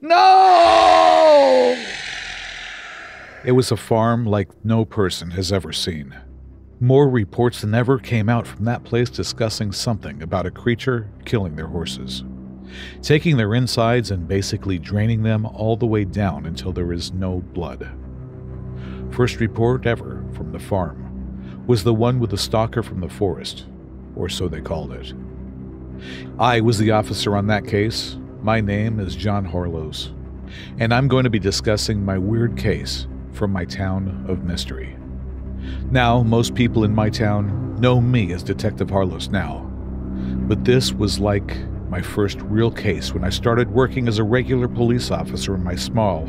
No! It was a farm like no person has ever seen. More reports than ever came out from that place discussing something about a creature killing their horses, taking their insides and basically draining them all the way down until there is no blood. First report ever from the farm was the one with the stalker from the forest, or so they called it. I was the officer on that case. My name is John Harlows, and I'm going to be discussing my weird case from my town of mystery. Now, most people in my town know me as Detective Harlows now, but this was like my first real case when I started working as a regular police officer in my small,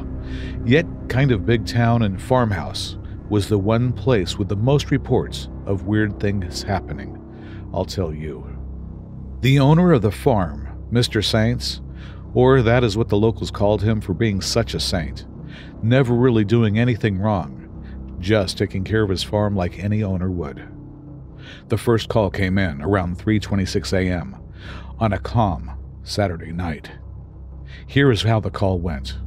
yet kind of big town, and farmhouse was the one place with the most reports of weird things happening, I'll tell you. The owner of the farm, Mr. Saints, or that is what the locals called him for being such a saint, never really doing anything wrong, just taking care of his farm like any owner would. The first call came in around 3:26 a.m. on a calm Saturday night. Here is how the call went.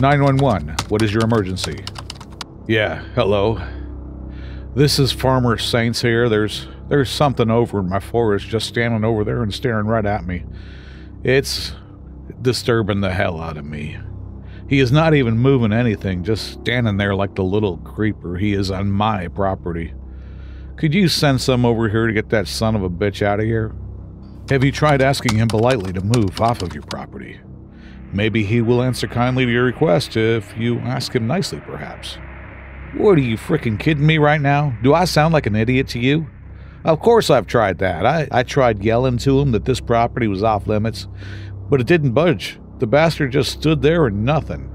911, what is your emergency? Yeah, hello. This is Farmer Saints here. There's something over in my forest just standing over there and staring right at me. It's disturbing the hell out of me. He is not even moving anything, just standing there like the little creeper he is on my property. Could you send some over here to get that son of a bitch out of here? Have you tried asking him politely to move off of your property? Maybe he will answer kindly to your request if you ask him nicely, perhaps. What, are you frickin' kidding me right now? Do I sound like an idiot to you? Of course I've tried that. I tried yelling to him that this property was off limits, but it didn't budge. The bastard just stood there and nothing.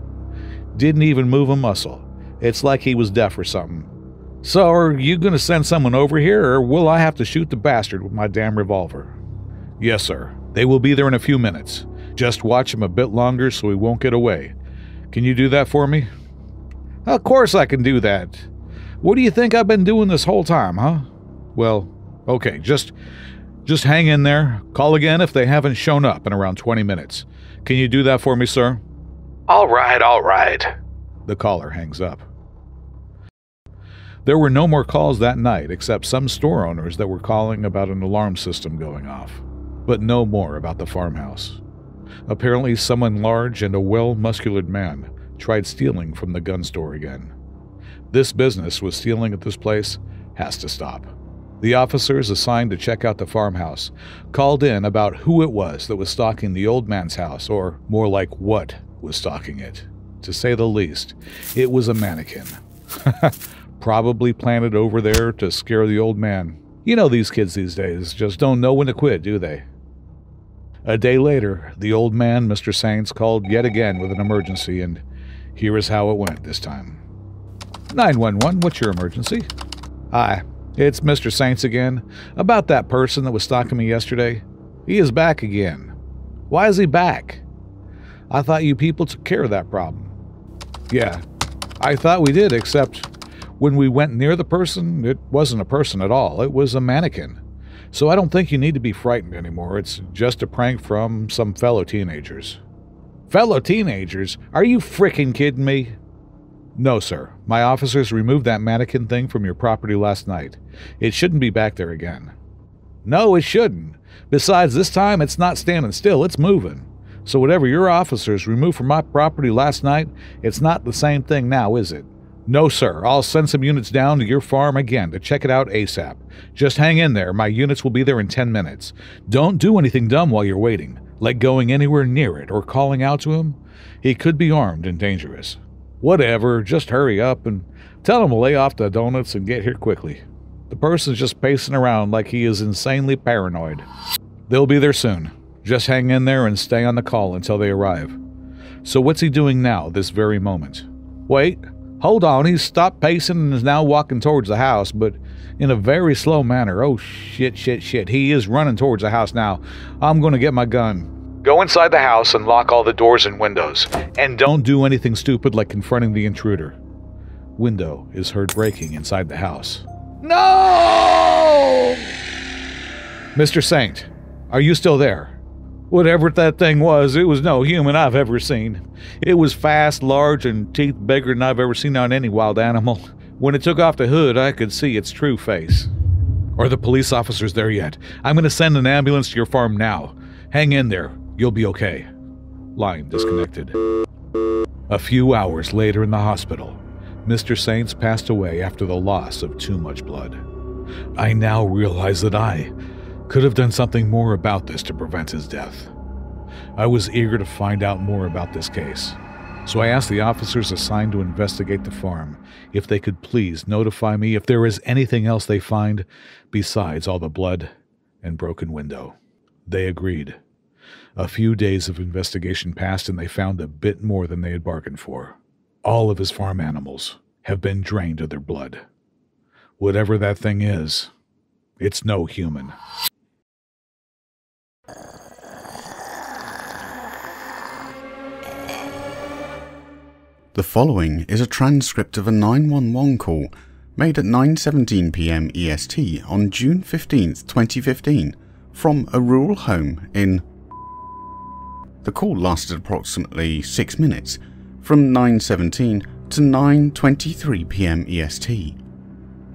Didn't even move a muscle. It's like he was deaf or something. So are you going to send someone over here, or will I have to shoot the bastard with my damn revolver? Yes, sir. They will be there in a few minutes. Just watch him a bit longer so he won't get away. Can you do that for me? Of course I can do that. What do you think I've been doing this whole time, huh? Well, okay, just hang in there. Call again if they haven't shown up in around 20 minutes. Can you do that for me, sir? All right. The caller hangs up. There were no more calls that night except some store owners that were calling about an alarm system going off, but no more about the farmhouse. Apparently someone large and a well-musculated man tried stealing from the gun store again. This business with stealing at this place has to stop. The officers assigned to check out the farmhouse called in about who it was that was stalking the old man's house, or more like what was stalking it. To say the least, it was a mannequin. Probably planted over there to scare the old man. You know these kids these days just don't know when to quit, do they? A day later, the old man, Mr. Saints, called yet again with an emergency, and here is how it went this time. 911, what's your emergency? Hi. It's Mr. Saints again, about that person that was stalking me yesterday. He is back again. Why is he back? I thought you people took care of that problem. Yeah, I thought we did, except when we went near the person, it wasn't a person at all. It was a mannequin. So I don't think you need to be frightened anymore. It's just a prank from some fellow teenagers. Fellow teenagers? Are you frickin' kidding me? No, sir. My officers removed that mannequin thing from your property last night. It shouldn't be back there again. No, it shouldn't. Besides, this time it's not standing still, it's moving. So whatever your officers removed from my property last night, it's not the same thing now, is it? No, sir. I'll send some units down to your farm again to check it out ASAP. Just hang in there. My units will be there in 10 minutes. Don't do anything dumb while you're waiting, like going anywhere near it or calling out to him. He could be armed and dangerous. Whatever, just hurry up and tell him to lay off the donuts and get here quickly. The person's just pacing around like he is insanely paranoid. They'll be there soon. Just hang in there and stay on the call until they arrive. So what's he doing now, this very moment? Wait, hold on, he's stopped pacing and is now walking towards the house, but in a very slow manner. Oh, shit. He is running towards the house now. I'm going to get my gun. Go inside the house and lock all the doors and windows. And don't do anything stupid like confronting the intruder. Window is heard breaking inside the house. No! Mr. Saint, are you still there? Whatever that thing was, it was no human I've ever seen. It was fast, large, and teeth bigger than I've ever seen on any wild animal. When it took off the hood, I could see its true face. Are the police officers there yet? I'm going to send an ambulance to your farm now. Hang in there. You'll be okay. Line disconnected. A few hours later in the hospital, Mr. Saints passed away after the loss of too much blood. I now realize that I could have done something more about this to prevent his death. I was eager to find out more about this case, so I asked the officers assigned to investigate the farm if they could please notify me if there is anything else they find besides all the blood and broken window. They agreed. A few days of investigation passed and they found a bit more than they had bargained for. All of his farm animals have been drained of their blood. Whatever that thing is, it's no human. The following is a transcript of a 911 call made at 9:17 p.m. EST on June 15, 2015, from a rural home in... The call lasted approximately 6 minutes, from 9:17 to 9:23 p.m. EST.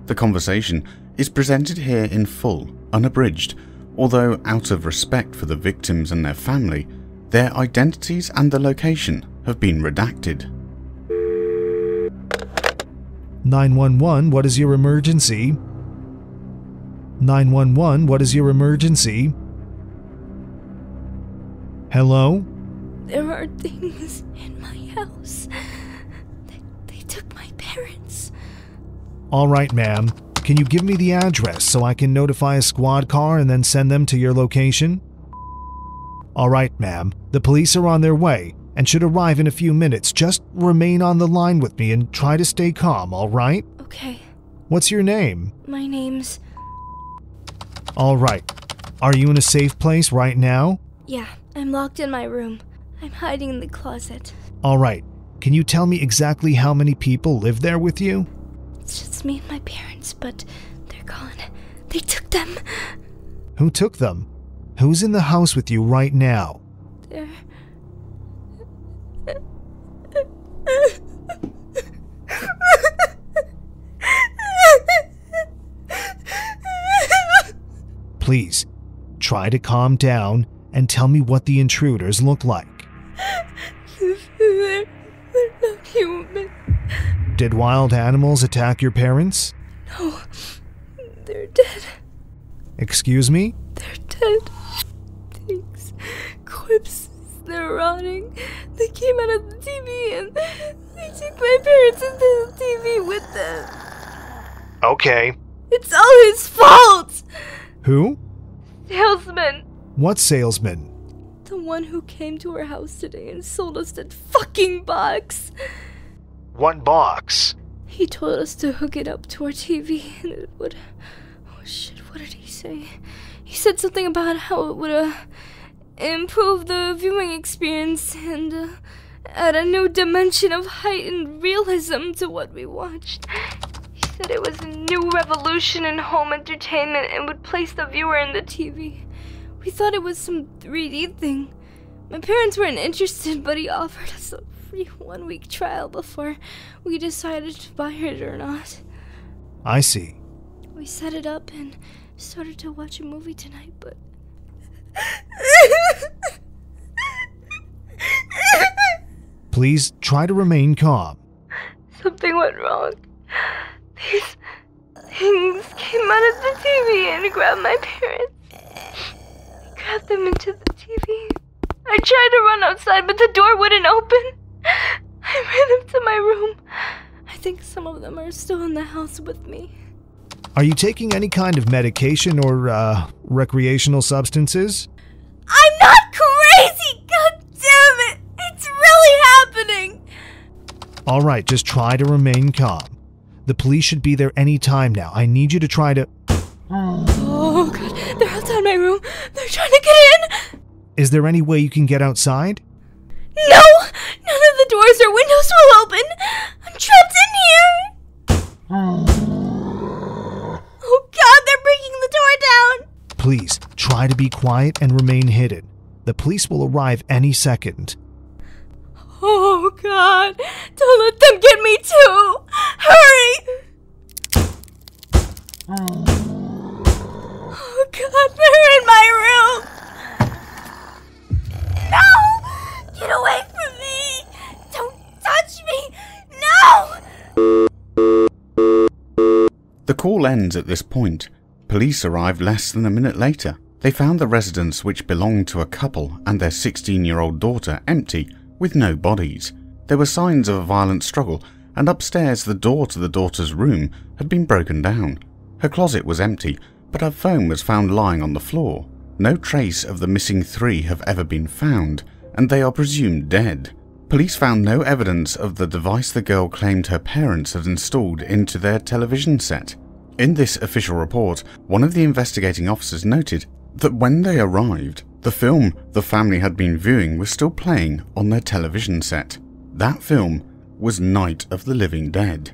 The conversation is presented here in full, unabridged, although out of respect for the victims and their family, their identities and the location have been redacted. 911, what is your emergency? 911, what is your emergency? Hello? There are things in my house. They took my parents. All right, ma'am. Can you give me the address so I can notify a squad car and then send them to your location? All right, ma'am. The police are on their way and should arrive in a few minutes. Just remain on the line with me and try to stay calm, all right? Okay. What's your name? My name's... All right. Are you in a safe place right now? Yeah, I'm locked in my room. I'm hiding in the closet. All right. Can you tell me exactly how many people live there with you? It's just me and my parents, but they're gone. They took them. Who took them? Who's in the house with you right now? They're... Please, try to calm down and tell me what the intruders look like. They're not human. Did wild animals attack your parents? No, they're dead. Excuse me? They're dead. Things, corpses, they're rotting. They came out of the TV and they took my parents into the TV with them. Okay. It's all his fault! Who? Salesman. What salesman? The one who came to our house today and sold us that fucking box. What box? He told us to hook it up to our TV and it would... Oh shit, what did he say? He said something about how it would improve the viewing experience and add a new dimension of heightened realism to what we watched. He said it was a new revolution in home entertainment and would place the viewer in the TV. We thought it was some 3D thing. My parents weren't interested, but he offered us a free 1-week trial before we decided to buy it or not. I see. We set it up and started to watch a movie tonight, but... Please try to remain calm. Something went wrong. These things came out of the TV and grabbed my parents. They grabbed them into the TV. I tried to run outside, but the door wouldn't open. I ran up to my room. I think some of them are still in the house with me. Are you taking any kind of medication or, recreational substances? I'm not crazy! God damn it! It's really happening! Alright, just try to remain calm. The police should be there any time now. I need you to try to... Oh god, they're outside my room. They're trying to get in! Is there any way you can get outside? No! None of the doors or windows will open! I'm trapped in here! Oh god, they're breaking the door down! Please, try to be quiet and remain hidden. The police will arrive any second. Oh, God. Don't let them get me, too. Hurry. Oh, God, they're in my room. No! Get away from me! Don't touch me! No! The call ends at this point. Police arrived less than a minute later. They found the residence, which belonged to a couple and their 16-year-old daughter, empty, with no bodies. There were signs of a violent struggle, and upstairs the door to the daughter's room had been broken down. Her closet was empty, but her phone was found lying on the floor. No trace of the missing three have ever been found, and they are presumed dead. Police found no evidence of the device the girl claimed her parents had installed into their television set. In this official report, one of the investigating officers noted that when they arrived, the film the family had been viewing was still playing on their television set. That film was Night of the Living Dead.